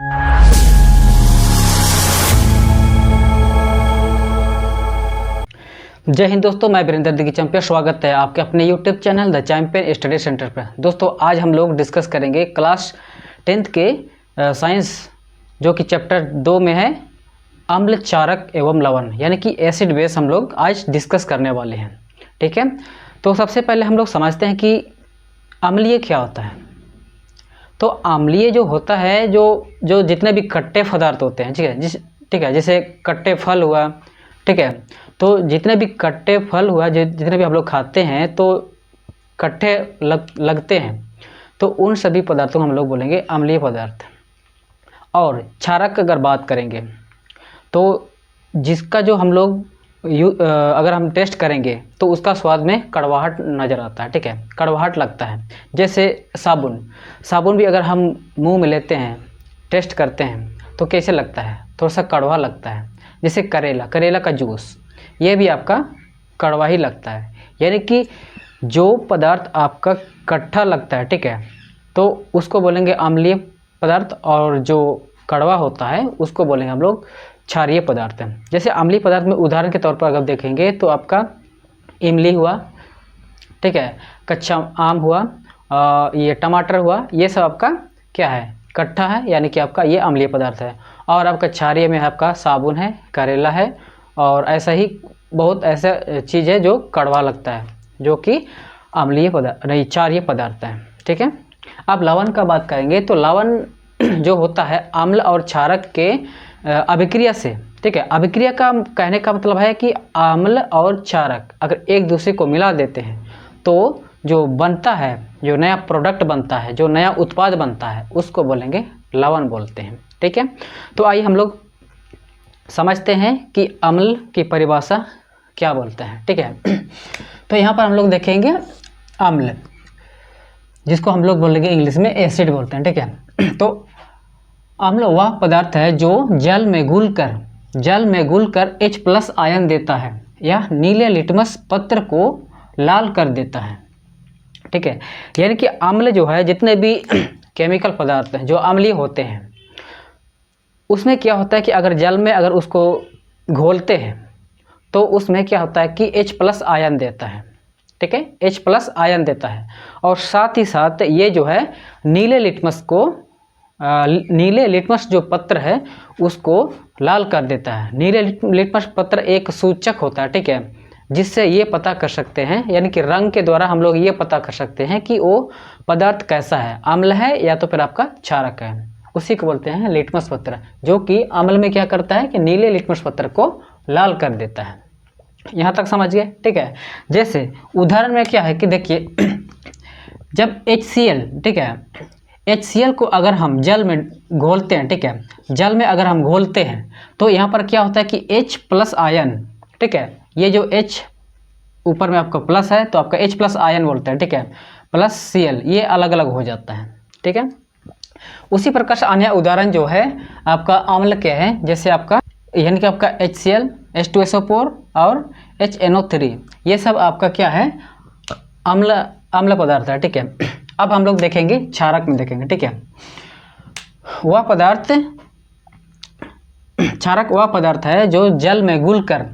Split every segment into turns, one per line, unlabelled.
जय हिंद दोस्तों, मैं वीरेंद्र दी चैंपियन। स्वागत है आपके अपने YouTube channel the champion study centre पर। दोस्तों आज हम लोग डिस्कस करेंगे क्लास 10th के साइंस जो कि चैप्टर 2 में है अम्ल, क्षारक एवं लवण, यानी कि एसिड बेस हम लोग आज डिस्कस करने वाले हैं। ठीक है, तो सबसे पहले हम लोग समझते हैं कि अम्लीय क्या होता है। तो अम्लीय जो होता है, जो जितने भी खट्टे पदार्थ होते हैं, ठीक है, जैसे कट्टे फल हुआ, ठीक है, तो जितने भी कट्टे फल हुआ, जितने भी हम लोग खाते हैं तो कट्टे लगते हैं, तो उन सभी पदार्थों को हम लोग बोलेंगे अम्लीय पदार्थ। और क्षारक अगर बात करेंगे तो जिसका जो हम लोग अगर हम टेस्ट करेंगे तो उसका स्वाद में कड़वाहट नज़र आता है। ठीक है, कड़वाहट लगता है। जैसे साबुन भी अगर हम मुंह में लेते हैं, टेस्ट करते हैं तो कैसे लगता है, थोड़ा सा कड़वा लगता है। जैसे करेला का जूस, ये भी आपका कड़वा ही लगता है। यानी कि जो पदार्थ आपका कट्ठा लगता है, ठीक है, तो उसको बोलेंगे अम्लीय पदार्थ, और जो कड़वा होता है उसको बोलेंगे हम लोग क्षारीय पदार्थ। जैसे अम्लीय पदार्थ में उदाहरण के तौर पर अगर देखेंगे तो आपका इमली हुआ, ठीक है, कच्चा आम हुआ, ये टमाटर हुआ, ये सब आपका क्या है, कट्ठा है, यानी कि आपका ये अम्लीय पदार्थ है। और आपका क्षारीय में आपका साबुन है, करेला है, और ऐसा ही बहुत ऐसा चीज़ है जो कड़वा लगता है, जो कि अम्लीय पदार्थ नहीं, क्षारीय पदार्थ है। ठीक है, अब लवण का बात करेंगे तो लवण जो होता है अम्ल और क्षारक के अभिक्रिया से, ठीक है, अभिक्रिया का कहने का मतलब है कि अम्ल और क्षारक अगर एक दूसरे को मिला देते हैं तो जो बनता है, जो नया प्रोडक्ट बनता है, जो नया उत्पाद बनता है, उसको बोलेंगे लवण बोलते हैं। ठीक है, तो आइए हम लोग समझते हैं कि अम्ल की परिभाषा क्या बोलते हैं। ठीक है, तो यहाँ पर हम लोग देखेंगे अम्ल, जिसको हम लोग बोलेंगे इंग्लिश में एसिड बोलते हैं। ठीक है, तो अम्ल वह पदार्थ है जो जल में घुलकर H+ आयन देता है या नीले लिटमस पत्र को लाल कर देता है। ठीक है, यानी कि अम्ल जो है, जितने भी केमिकल पदार्थ हैं जो अम्लीय होते हैं, उसमें क्या होता है कि अगर जल में अगर उसको घोलते हैं तो उसमें क्या होता है कि H+ आयन देता है। ठीक है, H+ आयन देता है, और साथ ही साथ ये जो है नीले लिटमस जो पत्र है उसको लाल कर देता है। नीले लिटमस पत्र एक सूचक होता है, ठीक है, जिससे ये पता कर सकते हैं, यानी कि रंग के द्वारा हम लोग ये पता कर सकते हैं कि वो पदार्थ कैसा है, अम्ल है या तो फिर आपका क्षारक है। उसी को बोलते हैं लिटमस पत्र, जो कि अम्ल में क्या करता है कि नीले लिटमस पत्र को लाल कर देता है। यहाँ तक समझ गए। ठीक है, जैसे उदाहरण में क्या है कि देखिए, जब HCl, ठीक है, HCl को अगर हम जल में घोलते हैं, ठीक है, जल में अगर हम घोलते हैं तो यहाँ पर क्या होता है कि H+ आयन, ठीक है, ये जो H ऊपर में आपका प्लस है तो आपका H+ आयन बोलते हैं, ठीक है, प्लस Cl, ये अलग अलग हो जाता है। ठीक है, उसी प्रकार से अन्य उदाहरण जो है आपका अम्ल के है, जैसे आपका यानी कि आपका HCl, H2SO4 और HNO3, ये सब आपका क्या है, अम्ल पदार्थ है। ठीक है, अब हम लोग देखेंगे क्षारक में देखेंगे। ठीक है, क्षारक वह पदार्थ है जो जल में घुलकर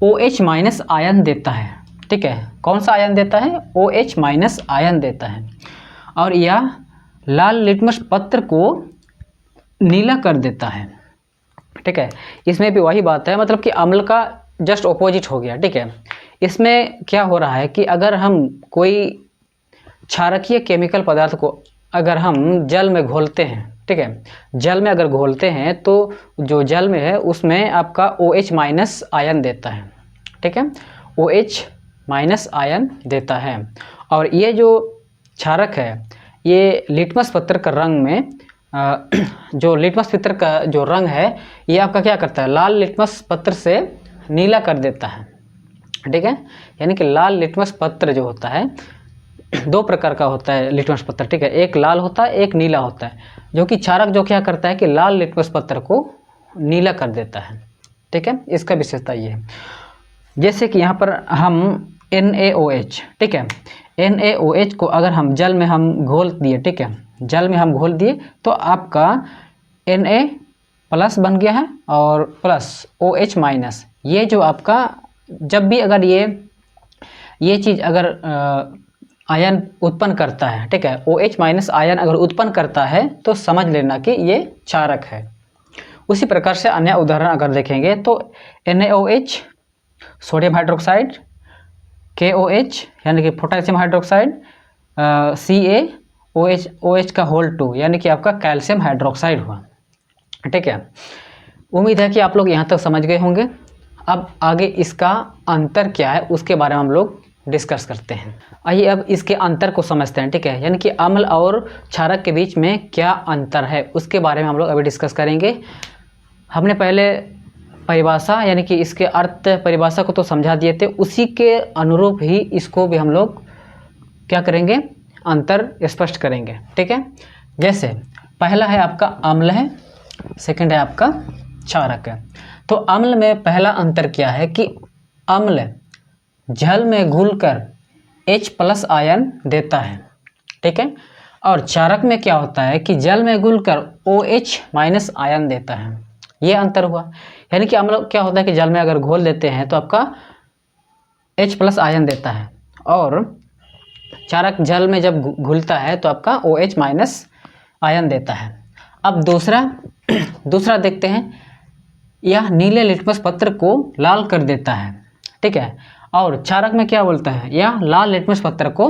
OH- आयन देता है। ठीक है, कौन सा आयन देता है, OH- आयन देता है, और यह लाल लिटमस पत्र को नीला कर देता है। ठीक है, इसमें भी वही बात है, मतलब कि अम्ल का जस्ट ऑपोजिट हो गया। ठीक है, इसमें क्या हो रहा है कि अगर हम कोई क्षारकीय केमिकल पदार्थ को अगर हम जल में घोलते हैं, ठीक है, जल में अगर घोलते हैं तो जो जल में है उसमें आपका OH- आयन देता है। ठीक है, OH- आयन देता है, और ये जो क्षारक है ये लिटमस पत्र का रंग में जो लिटमस पत्र का जो रंग है ये आपका क्या करता है, लाल लिटमस पत्र से नीला कर देता है। ठीक है, यानी कि लाल लिटमस पत्र जो होता है, दो प्रकार का होता है लिटमस पत्र। ठीक है, एक लाल होता है, एक नीला होता है, जो कि क्षारक जो क्या करता है कि लाल लिटमस पत्र को नीला कर देता है। ठीक है, इसका विशेषता ये है। जैसे कि यहाँ पर हम NaOH, ठीक है, NaOH को अगर हम जल में हम घोल दिए, ठीक है, जल में हम घोल दिए तो आपका Na प्लस बन गया है और प्लस OH माइनस। ये जो आपका जब भी अगर ये चीज़ अगर आयन उत्पन्न करता है, ठीक है, OH माइनस आयन अगर उत्पन्न करता है तो समझ लेना कि ये क्षारक है। उसी प्रकार से अन्य उदाहरण अगर देखेंगे तो NaOH सोडियम हाइड्रोक्साइड, KOH यानी कि पोटेशियम हाइड्रोक्साइड, CaOH का होल 2 यानी कि आपका कैल्शियम हाइड्रोक्साइड हुआ। ठीक है, उम्मीद है कि आप लोग यहाँ तक समझ गए होंगे। अब आगे इसका अंतर क्या है उसके बारे में हम लोग डिस्कस करते हैं। आइए अब इसके अंतर को समझते हैं। ठीक है, यानी कि अम्ल और क्षारक के बीच में क्या अंतर है उसके बारे में हम लोग अभी डिस्कस करेंगे। हमने पहले परिभाषा यानी कि इसके अर्थ परिभाषा को तो समझा दिए थे, उसी के अनुरूप ही इसको भी हम लोग क्या करेंगे, अंतर स्पष्ट करेंगे। ठीक है, जैसे पहला है आपका अम्ल है, सेकंड है आपका क्षारक है। तो अम्ल में पहला अंतर क्या है कि अम्ल जल में घुलकर H+ आयन देता है। ठीक है, और क्षारक में क्या होता है कि जल में घुलकर OH- आयन देता है। ये अंतर हुआ, यानी कि अम्ल क्या होता है कि जल में अगर घोल देते हैं तो आपका H+ आयन देता है, और क्षारक जल में जब घुलता है तो आपका OH- आयन देता है। अब दूसरा देखते हैं, यह नीले लिटमस पत्र को लाल कर देता है। ठीक है, और क्षारक में क्या बोलता है, यह लाल लिटमस पत्र को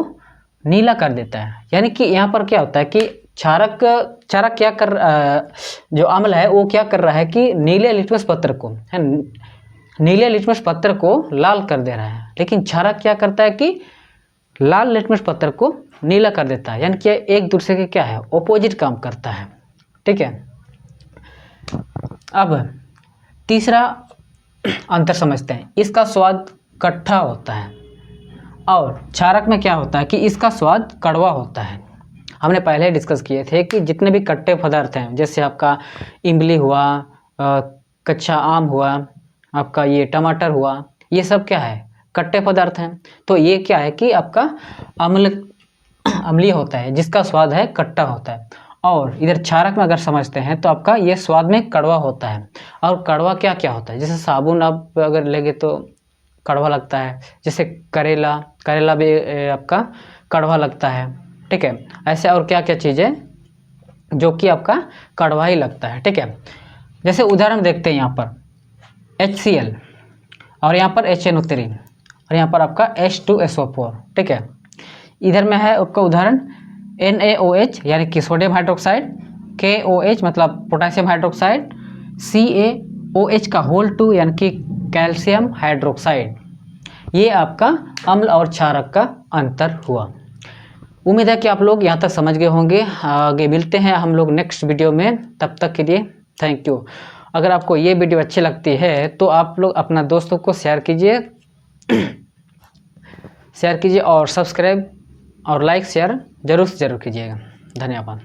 नीला कर देता है। यानी कि यहाँ पर क्या होता है कि क्षारक क्या कर जो अम्ल है वो क्या कर रहा है कि नीले लिटमस पत्र को लाल कर दे रहा है, लेकिन क्षारक क्या करता है कि लाल लिटमस पत्र को नीला कर देता है। यानी कि एक दूसरे के क्या है, ऑपोजिट काम करता है। ठीक है, अब तीसरा अंतर समझते हैं। इसका स्वाद कट्ठा होता है और क्षारक में क्या होता है कि इसका स्वाद कड़वा होता है। हमने पहले डिस्कस किए थे कि जितने भी कट्टे पदार्थ हैं, जैसे आपका इमली हुआ, कच्चा आम हुआ, आपका ये टमाटर हुआ, ये सब क्या है, कट्टे पदार्थ हैं। तो ये क्या है कि आपका अम्लीय होता है, जिसका स्वाद है कट्टा होता है। और इधर क्षारक में अगर समझते हैं तो आपका ये स्वाद में कड़वा होता है। और कड़वा क्या क्या होता है, जैसे साबुन आप अगर लेंगे तो कड़वा लगता है, जैसे करेला भी आपका कड़वा लगता है। ठीक है, ऐसे और क्या क्या चीज़ें जो कि आपका कड़वा ही लगता है। ठीक है, जैसे उदाहरण देखते हैं, यहाँ पर HCl और यहाँ पर HNO3 और यहाँ पर आपका H2SO4। ठीक है, इधर में है आपका उदाहरण NaOH यानी कि सोडियम हाइड्रोक्साइड, KOH मतलब पोटेशियम हाइड्रोक्साइड, CaOH का होल 2 यानी कि कैल्शियम हाइड्रोक्साइड। ये आपका अम्ल और क्षारक का अंतर हुआ। उम्मीद है कि आप लोग यहाँ तक समझ गए होंगे। आगे मिलते हैं हम लोग नेक्स्ट वीडियो में, तब तक के लिए थैंक यू। अगर आपको ये वीडियो अच्छी लगती है तो आप लोग अपना दोस्तों को शेयर कीजिए और सब्सक्राइब और लाइक शेयर जरूर से कीजिएगा। धन्यवाद।